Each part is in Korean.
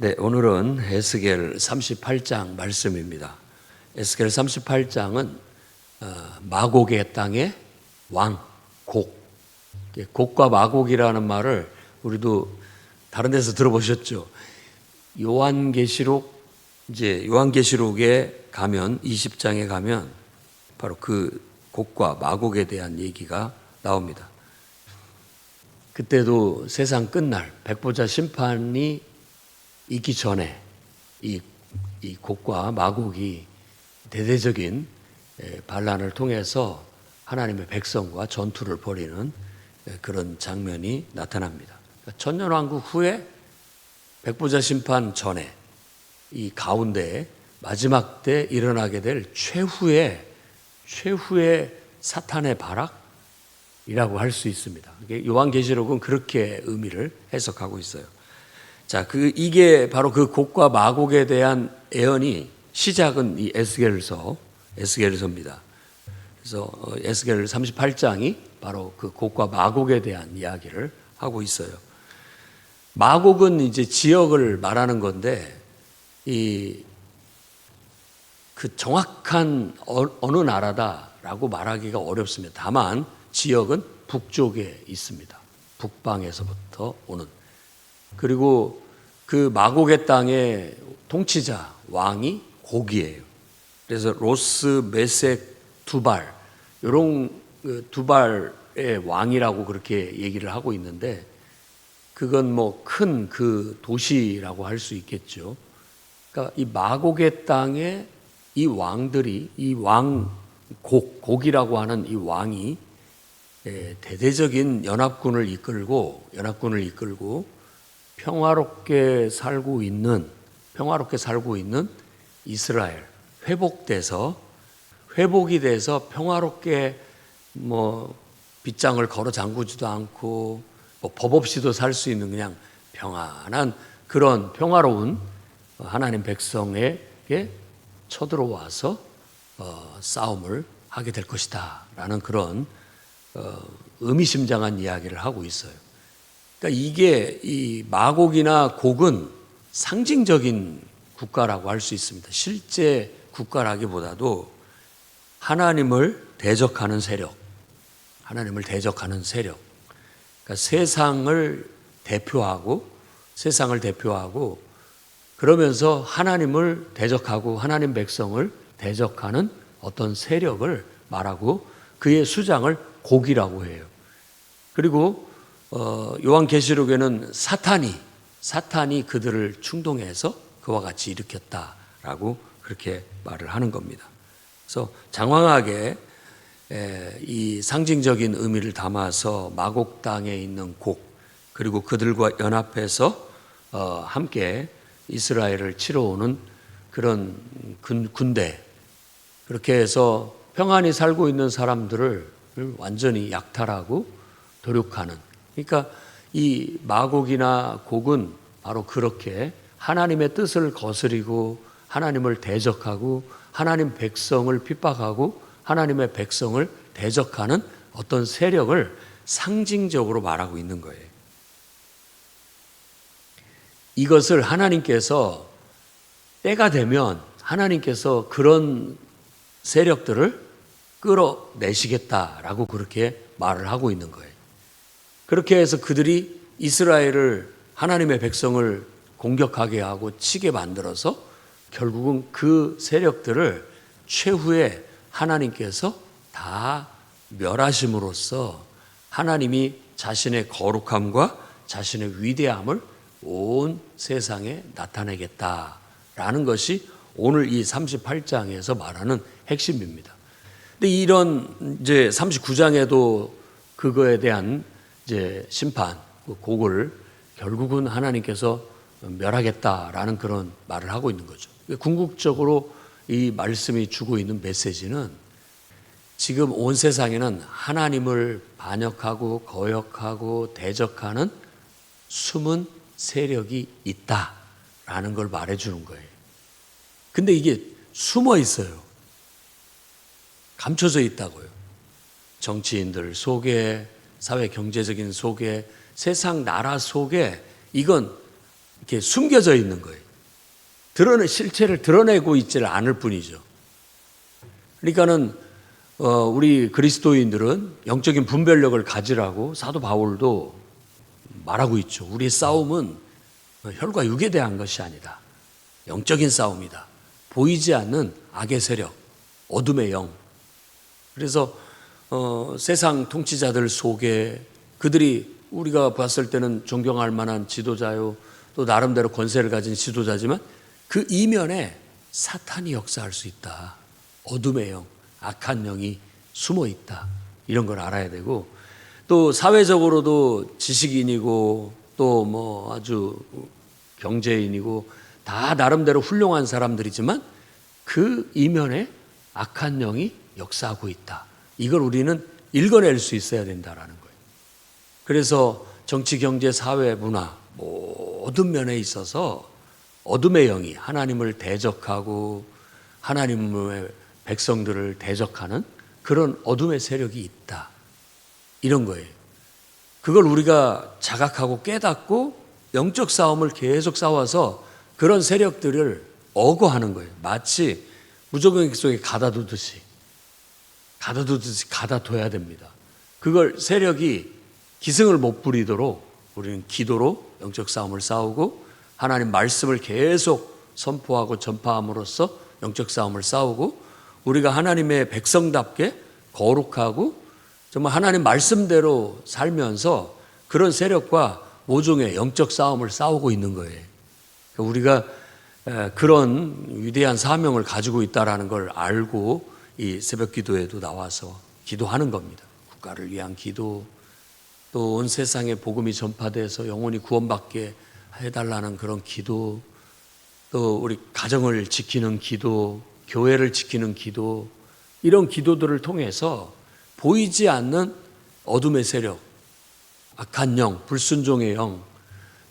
네, 오늘은 에스겔 38장 말씀입니다. 에스겔 38장은 마곡의 땅의 왕, 곡. 곡과 마곡이라는 말을 우리도 다른 데서 들어보셨죠? 요한계시록에 가면 20장에 가면 바로 그 곡과 마곡에 대한 얘기가 나옵니다. 그때도 세상 끝날 백보자 심판이 있기 전에 이 곡과 마곡이 대대적인 반란을 통해서 하나님의 백성과 전투를 벌이는 그런 장면이 나타납니다. 천년왕국 후에 백보자 심판 전에 이 가운데 마지막 때 일어나게 될 최후의 사탄의 발악이라고 할 수 있습니다. 요한계시록은 그렇게 의미를 해석하고 있어요. 자, 이게 바로 그 곡과 마곡에 대한 예언이 시작은 이 에스겔서입니다. 그래서 에스겔 38장이 바로 그 곡과 마곡에 대한 이야기를 하고 있어요. 마곡은 이제 지역을 말하는 건데 그 정확한 어느 나라다라고 말하기가 어렵습니다. 다만 지역은 북쪽에 있습니다. 북방에서부터 오는. 그리고 그 마곡의 땅의 통치자 왕이 곡이에요. 그래서 로스, 메섹, 두발 이런 두발의 왕이라고 그렇게 얘기를 하고 있는데 그건 뭐 큰 그 도시라고 할 수 있겠죠. 그러니까 이 마곡의 땅에 이 왕들이 곡이라고 하는 이 왕이 대대적인 연합군을 이끌고 평화롭게 살고 있는 이스라엘 회복이 돼서 평화롭게 뭐 빗장을 걸어 잠그지도 않고 뭐 법 없이도 살 수 있는 그냥 평안한 그런 평화로운 하나님 백성에게 쳐들어와서 싸움을 하게 될 것이다라는 그런 의미심장한 이야기를 하고 있어요. 그러니까 이게 이 마곡이나 곡은 상징적인 국가라고 할 수 있습니다. 실제 국가라기보다도 하나님을 대적하는 세력. 그러니까 세상을 대표하고 그러면서 하나님을 대적하고 하나님 백성을 대적하는 어떤 세력을 말하고 그의 수장을 곡이라고 해요. 그리고 요한계시록에는 사탄이 그들을 충동해서 그와 같이 일으켰다라고 그렇게 말을 하는 겁니다. 그래서 장황하게 이 상징적인 의미를 담아서 마곡 땅에 있는 곡 그리고 그들과 연합해서 함께 이스라엘을 치러오는 그런 군대 그렇게 해서 평안히 살고 있는 사람들을 완전히 약탈하고 도륙하는 그러니까 이 마곡이나 곡은 바로 그렇게 하나님의 뜻을 거스리고 하나님을 대적하고 하나님 백성을 핍박하고 하나님의 백성을 대적하는 어떤 세력을 상징적으로 말하고 있는 거예요. 이것을 하나님께서 때가 되면 하나님께서 그런 세력들을 끌어내시겠다라고 그렇게 말을 하고 있는 거예요. 그렇게 해서 그들이 이스라엘을 하나님의 백성을 공격하게 하고 치게 만들어서 결국은 그 세력들을 최후에 하나님께서 다 멸하심으로써 하나님이 자신의 거룩함과 자신의 위대함을 온 세상에 나타내겠다라는 것이 오늘 이 38장에서 말하는 핵심입니다. 근데 이런 이제 39장에도 그거에 대한 이제 심판, 곡을 결국은 하나님께서 멸하겠다라는 그런 말을 하고 있는 거죠. 궁극적으로 이 말씀이 주고 있는 메시지는 지금 온 세상에는 하나님을 반역하고 거역하고 대적하는 숨은 세력이 있다라는 걸 말해주는 거예요. 근데 이게 숨어 있어요. 감춰져 있다고요. 정치인들 속에, 사회 경제적인 속에, 세상 나라 속에 이건 이렇게 숨겨져 있는 거예요. 실체를 드러내고 있지를 않을 뿐이죠. 그러니까는 우리 그리스도인들은 영적인 분별력을 가지라고 사도 바울도 말하고 있죠. 우리의 싸움은 혈과 육에 대한 것이 아니다. 영적인 싸움이다. 보이지 않는 악의 세력, 어둠의 영. 그래서 세상 통치자들 속에 그들이 우리가 봤을 때는 존경할 만한 지도자요, 또 나름대로 권세를 가진 지도자지만 그 이면에 사탄이 역사할 수 있다. 어둠의 영, 악한 영이 숨어 있다. 이런 걸 알아야 되고, 또 사회적으로도 지식인이고 또 뭐 아주 경제인이고 다 나름대로 훌륭한 사람들이지만 그 이면에 악한 영이 역사하고 있다. 이걸 우리는 읽어낼 수 있어야 된다라는 거예요. 그래서 정치, 경제, 사회, 문화 모든 면에 있어서 어둠의 영이 하나님을 대적하고 하나님의 백성들을 대적하는 그런 어둠의 세력이 있다. 이런 거예요. 그걸 우리가 자각하고 깨닫고 영적 싸움을 계속 싸워서 그런 세력들을 억어하는 거예요. 마치 무조건 속에 가다두듯이 가다둬야 됩니다. 그걸 세력이 기승을 못 부리도록 우리는 기도로 영적 싸움을 싸우고 하나님 말씀을 계속 선포하고 전파함으로써 영적 싸움을 싸우고 우리가 하나님의 백성답게 거룩하고 정말 하나님 말씀대로 살면서 그런 세력과 모종의 영적 싸움을 싸우고 있는 거예요. 우리가 그런 위대한 사명을 가지고 있다는 걸 알고 이 새벽 기도에도 나와서 기도하는 겁니다. 국가를 위한 기도, 또 온 세상에 복음이 전파돼서 영혼이 구원받게 해달라는 그런 기도, 또 우리 가정을 지키는 기도, 교회를 지키는 기도, 이런 기도들을 통해서 보이지 않는 어둠의 세력, 악한 영, 불순종의 영,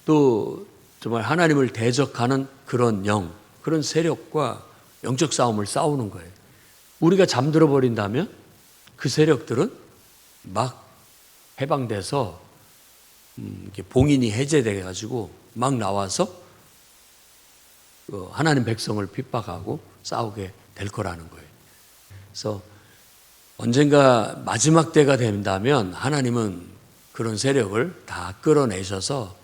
또 정말 하나님을 대적하는 그런 영, 그런 세력과 영적 싸움을 싸우는 거예요. 우리가 잠들어 버린다면 그 세력들은 막 해방돼서 봉인이 해제돼 가지고 막 나와서 하나님 백성을 핍박하고 싸우게 될 거라는 거예요. 그래서 언젠가 마지막 때가 된다면 하나님은 그런 세력을 다 끌어내셔서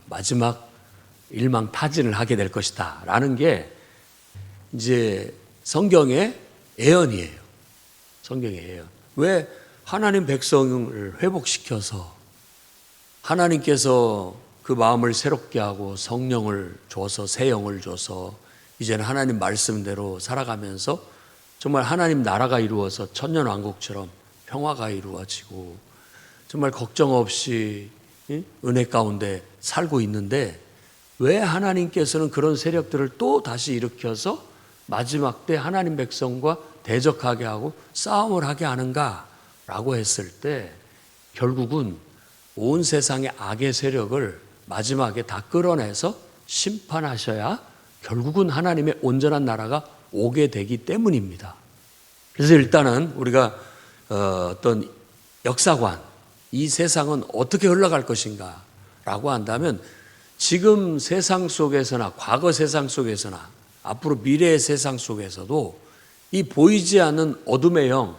마지막 일망타진을 하게 될 것이다 라는 게 이제 성경의 예언이에요. 성경의 예언. 왜 하나님 백성을 회복시켜서 하나님께서 그 마음을 새롭게 하고 성령을 줘서 새 영을 줘서 이제는 하나님 말씀대로 살아가면서 정말 하나님 나라가 이루어서 천년왕국처럼 평화가 이루어지고 정말 걱정 없이 은혜 가운데 살고 있는데 왜 하나님께서는 그런 세력들을 또 다시 일으켜서 마지막 때 하나님 백성과 대적하게 하고 싸움을 하게 하는가라고 했을 때 결국은 온 세상의 악의 세력을 마지막에 다 끌어내서 심판하셔야 결국은 하나님의 온전한 나라가 오게 되기 때문입니다. 그래서 일단은 우리가 어떤 역사관, 이 세상은 어떻게 흘러갈 것인가 라고 한다면 지금 세상 속에서나 과거 세상 속에서나 앞으로 미래의 세상 속에서도 이 보이지 않는 어둠의 영,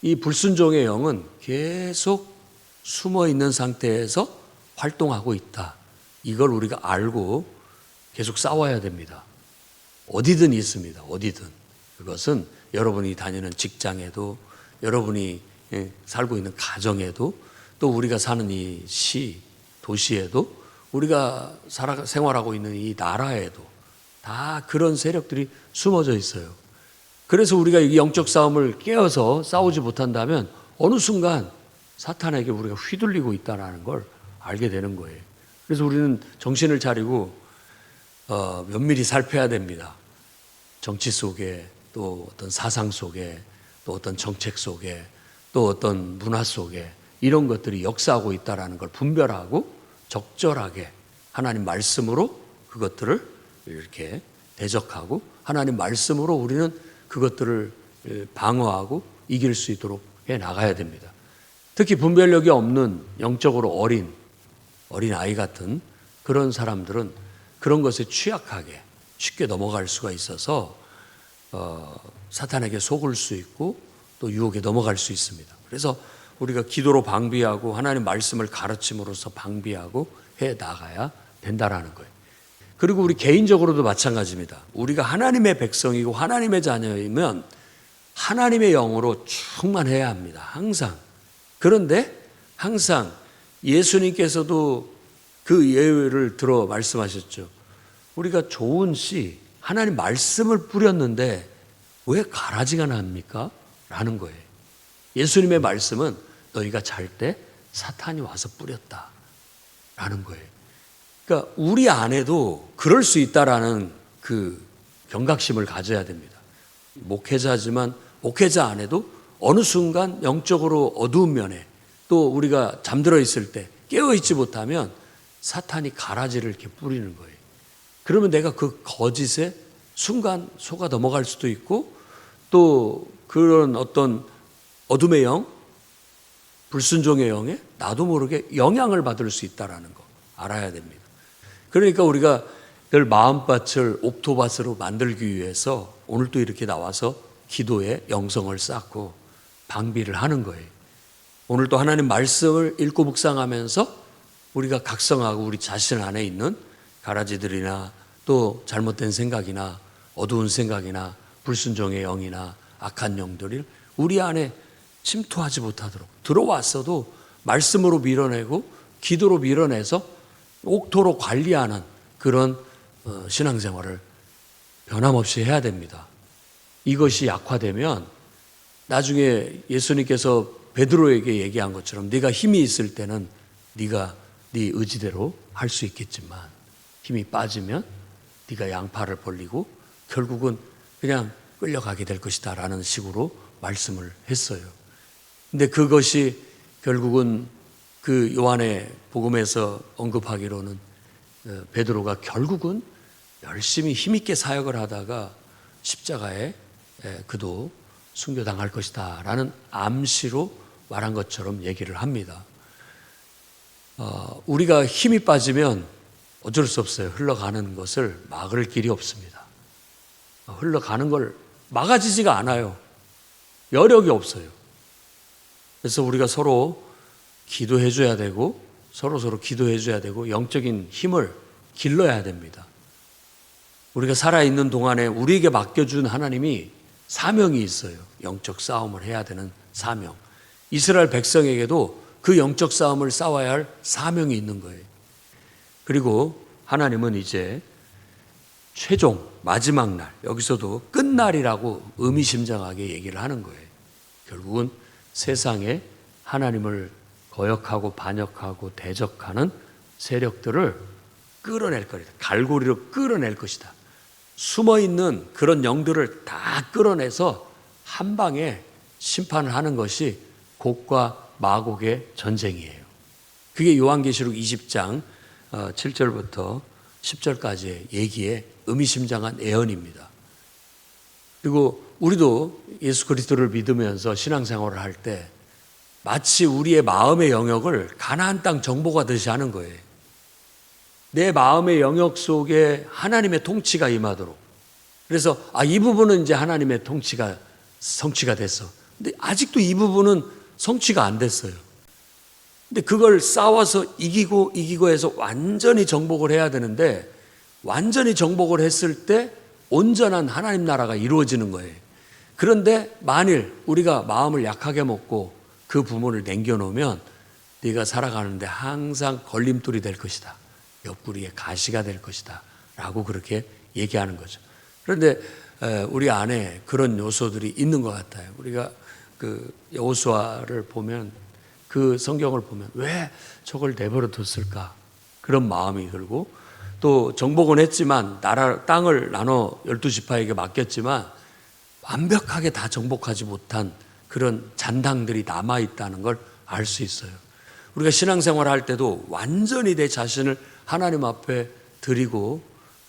이 불순종의 영은 계속 숨어 있는 상태에서 활동하고 있다. 이걸 우리가 알고 계속 싸워야 됩니다. 어디든 있습니다. 어디든. 그것은 여러분이 다니는 직장에도, 여러분이 살고 있는 가정에도, 또 우리가 사는 이 도시에도, 우리가 생활하고 있는 이 나라에도 다 그런 세력들이 숨어져 있어요. 그래서 우리가 이 영적 싸움을 깨어서 싸우지 못한다면 어느 순간 사탄에게 우리가 휘둘리고 있다는 걸 알게 되는 거예요. 그래서 우리는 정신을 차리고 면밀히 살펴야 됩니다. 정치 속에, 또 어떤 사상 속에, 또 어떤 정책 속에, 또 어떤 문화 속에 이런 것들이 역사하고 있다는 걸 분별하고 적절하게 하나님 말씀으로 그것들을 이렇게 대적하고 하나님 말씀으로 우리는 그것들을 방어하고 이길 수 있도록 해 나가야 됩니다. 특히 분별력이 없는 영적으로 어린 아이 같은 그런 사람들은 그런 것에 취약하게 쉽게 넘어갈 수가 있어서 사탄에게 속을 수 있고 또 유혹에 넘어갈 수 있습니다. 그래서 우리가 기도로 방비하고 하나님 말씀을 가르침으로써 방비하고 해 나가야 된다라는 거예요. 그리고 우리 개인적으로도 마찬가지입니다. 우리가 하나님의 백성이고 하나님의 자녀이면 하나님의 영으로 충만해야 합니다. 항상. 그런데 항상 예수님께서도 그 예를 들어 말씀하셨죠. 우리가 좋은 씨, 하나님 말씀을 뿌렸는데 왜 가라지가 납니까? 라는 거예요. 예수님의 말씀은 너희가 잘 때 사탄이 와서 뿌렸다 라는 거예요. 그러니까 우리 안에도 그럴 수 있다라는 그 경각심을 가져야 됩니다. 목회자지만 목회자 안에도 어느 순간 영적으로 어두운 면에 또 우리가 잠들어 있을 때 깨어있지 못하면 사탄이 가라지를 이렇게 뿌리는 거예요. 그러면 내가 그 거짓에 순간 속아 넘어갈 수도 있고 또 그런 어떤 어둠의 영, 불순종의 영에 나도 모르게 영향을 받을 수 있다는 거 알아야 됩니다. 그러니까 우리가 늘 마음밭을 옥토밭으로 만들기 위해서 오늘 또 이렇게 나와서 기도에 영성을 쌓고 방비를 하는 거예요. 오늘 또 하나님 말씀을 읽고 묵상하면서 우리가 각성하고 우리 자신 안에 있는 가라지들이나 또 잘못된 생각이나 어두운 생각이나 불순종의 영이나 악한 영들이 우리 안에 침투하지 못하도록 들어왔어도 말씀으로 밀어내고 기도로 밀어내서 옥토로 관리하는 그런 신앙생활을 변함없이 해야 됩니다. 이것이 약화되면 나중에 예수님께서 베드로에게 얘기한 것처럼 네가 힘이 있을 때는 네가 네 의지대로 할 수 있겠지만 힘이 빠지면 네가 양팔을 벌리고 결국은 그냥 끌려가게 될 것이다 라는 식으로 말씀을 했어요. 근데 그것이 결국은 그 요한의 복음에서 언급하기로는 베드로가 결국은 열심히 힘있게 사역을 하다가 십자가에 그도 순교당할 것이다 라는 암시로 말한 것처럼 얘기를 합니다. 우리가 힘이 빠지면 어쩔 수 없어요. 흘러가는 것을 막을 길이 없습니다. 흘러가는 걸 막아지지가 않아요. 여력이 없어요. 그래서 우리가 서로 기도해 줘야 되고 서로 기도해 줘야 되고 영적인 힘을 길러야 됩니다. 우리가 살아있는 동안에 우리에게 맡겨준 하나님이 사명이 있어요. 영적 싸움을 해야 되는 사명. 이스라엘 백성에게도 그 영적 싸움을 싸워야 할 사명이 있는 거예요. 그리고 하나님은 이제 최종 마지막 날, 여기서도 끝날이라고 의미심장하게 얘기를 하는 거예요. 결국은 세상에 하나님을 거역하고 반역하고 대적하는 세력들을 끌어낼 것이다. 갈고리로 끌어낼 것이다. 숨어있는 그런 영들을 다 끌어내서 한 방에 심판을 하는 것이 곡과 마곡의 전쟁이에요. 그게 요한계시록 20장 7절부터 10절까지의 얘기에 의미심장한 예언입니다. 그리고 우리도 예수 그리스도를 믿으면서 신앙생활을 할 때 마치 우리의 마음의 영역을 가나안 땅 정복하듯이 하는 거예요. 내 마음의 영역 속에 하나님의 통치가 임하도록. 그래서 이 부분은 이제 하나님의 통치가 성취가 됐어. 근데 아직도 이 부분은 성취가 안 됐어요. 근데 그걸 싸워서 이기고 해서 완전히 정복을 해야 되는데 완전히 정복을 했을 때 온전한 하나님 나라가 이루어지는 거예요. 그런데 만일 우리가 마음을 약하게 먹고 그 부분을 남겨놓으면 네가 살아가는데 항상 걸림돌이 될 것이다. 옆구리에 가시가 될 것이다. 라고 그렇게 얘기하는 거죠. 그런데 우리 안에 그런 요소들이 있는 것 같아요. 우리가 그 여호수아를 보면 그 성경을 보면 왜 저걸 내버려 뒀을까? 그런 마음이 들고 또 정복은 했지만 땅을 나눠 12지파에게 맡겼지만 완벽하게 다 정복하지 못한 그런 잔당들이 남아있다는 걸 알 수 있어요. 우리가 신앙생활을 할 때도 완전히 내 자신을 하나님 앞에 드리고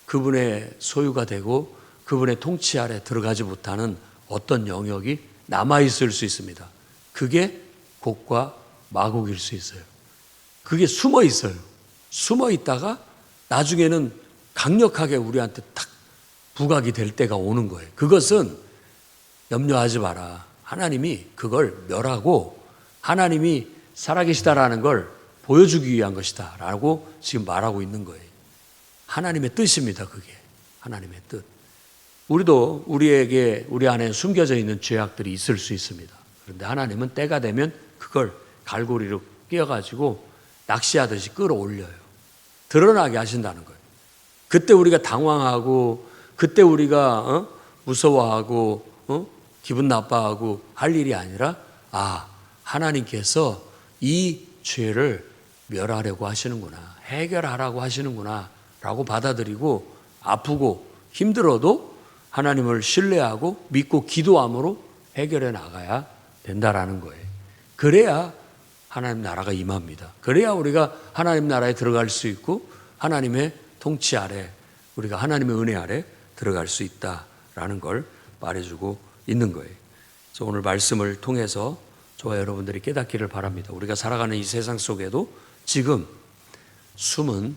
그분의 소유가 되고 그분의 통치 아래 들어가지 못하는 어떤 영역이 남아있을 수 있습니다. 그게 곡과 마곡일 수 있어요. 그게 숨어 있어요. 숨어 있다가 나중에는 강력하게 우리한테 탁 부각이 될 때가 오는 거예요. 그것은 염려하지 마라. 하나님이 그걸 멸하고 하나님이 살아계시다라는 걸 보여주기 위한 것이다 라고 지금 말하고 있는 거예요. 하나님의 뜻입니다. 그게 하나님의 뜻. 우리도 우리 안에 숨겨져 있는 죄악들이 있을 수 있습니다. 그런데 하나님은 때가 되면 그걸 갈고리로 끼어가지고 낚시하듯이 끌어올려요. 드러나게 하신다는 거예요. 그때 우리가 당황하고 그때 우리가 무서워하고 기분 나빠하고 할 일이 아니라 하나님께서 이 죄를 멸하려고 하시는구나, 해결하라고 하시는구나 라고 받아들이고 아프고 힘들어도 하나님을 신뢰하고 믿고 기도함으로 해결해 나가야 된다라는 거예요. 그래야 하나님 나라가 임합니다. 그래야 우리가 하나님 나라에 들어갈 수 있고 하나님의 통치 아래, 우리가 하나님의 은혜 아래 들어갈 수 있다라는 걸 말해주고 있는 거예요. 그래서 오늘 말씀을 통해서 저와 여러분들이 깨닫기를 바랍니다. 우리가 살아가는 이 세상 속에도 지금 숨은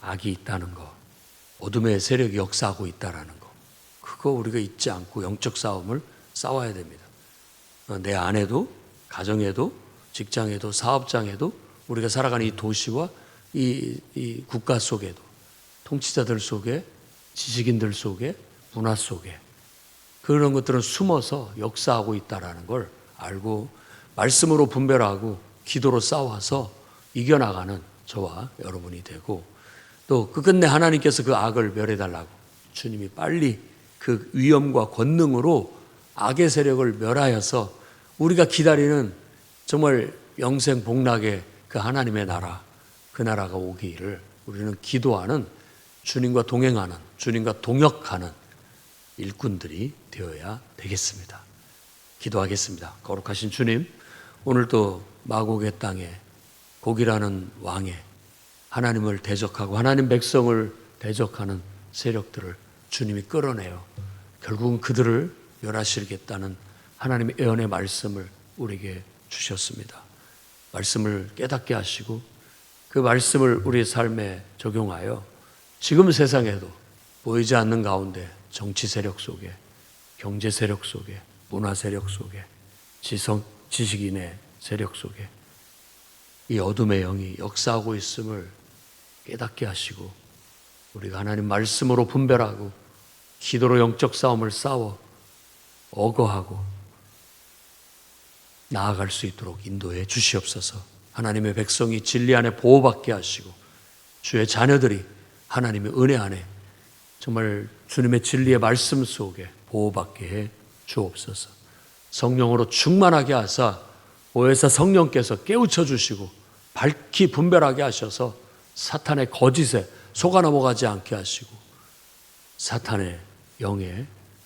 악이 있다는 거, 어둠의 세력이 역사하고 있다는 거, 그거 우리가 잊지 않고 영적 싸움을 싸워야 됩니다. 내 안에도, 가정에도, 직장에도, 사업장에도, 우리가 살아가는 이 도시와 이 국가 속에도, 통치자들 속에, 지식인들 속에, 문화 속에 그런 것들은 숨어서 역사하고 있다는 걸 알고 말씀으로 분별하고 기도로 싸워서 이겨나가는 저와 여러분이 되고, 또 끝내 하나님께서 그 악을 멸해달라고 주님이 빨리 그 위엄과 권능으로 악의 세력을 멸하여서 우리가 기다리는 정말 영생 복락의 그 하나님의 나라, 그 나라가 오기를 우리는 기도하는, 주님과 동행하는, 주님과 동역하는 일꾼들이 되어야 되겠습니다. 기도하겠습니다. 거룩하신 주님, 오늘도 마곡의 땅에 곡이라는 왕에 하나님을 대적하고 하나님 백성을 대적하는 세력들을 주님이 끌어내요. 결국은 그들을 멸하시겠다는 하나님의 예언의 말씀을 우리에게 주셨습니다. 말씀을 깨닫게 하시고 그 말씀을 우리의 삶에 적용하여 지금 세상에도 보이지 않는 가운데 정치 세력 속에, 경제 세력 속에, 문화 세력 속에, 지식인의 세력 속에 이 어둠의 영이 역사하고 있음을 깨닫게 하시고 우리가 하나님 말씀으로 분별하고 기도로 영적 싸움을 싸워 어거하고 나아갈 수 있도록 인도해 주시옵소서. 하나님의 백성이 진리 안에 보호받게 하시고 주의 자녀들이 하나님의 은혜 안에 정말 주님의 진리의 말씀 속에 보호받게 해 주옵소서. 성령으로 충만하게 하사 오해사 성령께서 깨우쳐 주시고 밝히 분별하게 하셔서 사탄의 거짓에 속아 넘어가지 않게 하시고 사탄의 영에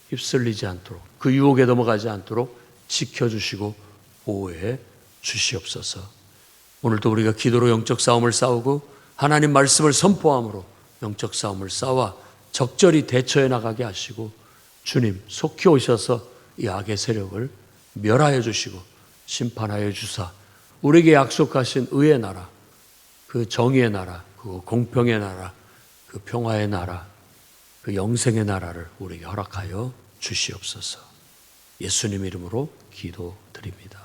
휩쓸리지 않도록, 그 유혹에 넘어가지 않도록 지켜주시고 보호해 주시옵소서. 오늘도 우리가 기도로 영적 싸움을 싸우고 하나님 말씀을 선포함으로 영적 싸움을 싸워 적절히 대처해 나가게 하시고 주님 속히 오셔서 이 악의 세력을 멸하여 주시고 심판하여 주사 우리에게 약속하신 의의 나라, 그 정의의 나라, 그 공평의 나라, 그 평화의 나라, 그 영생의 나라를 우리에게 허락하여 주시옵소서. 예수님 이름으로 기도드립니다.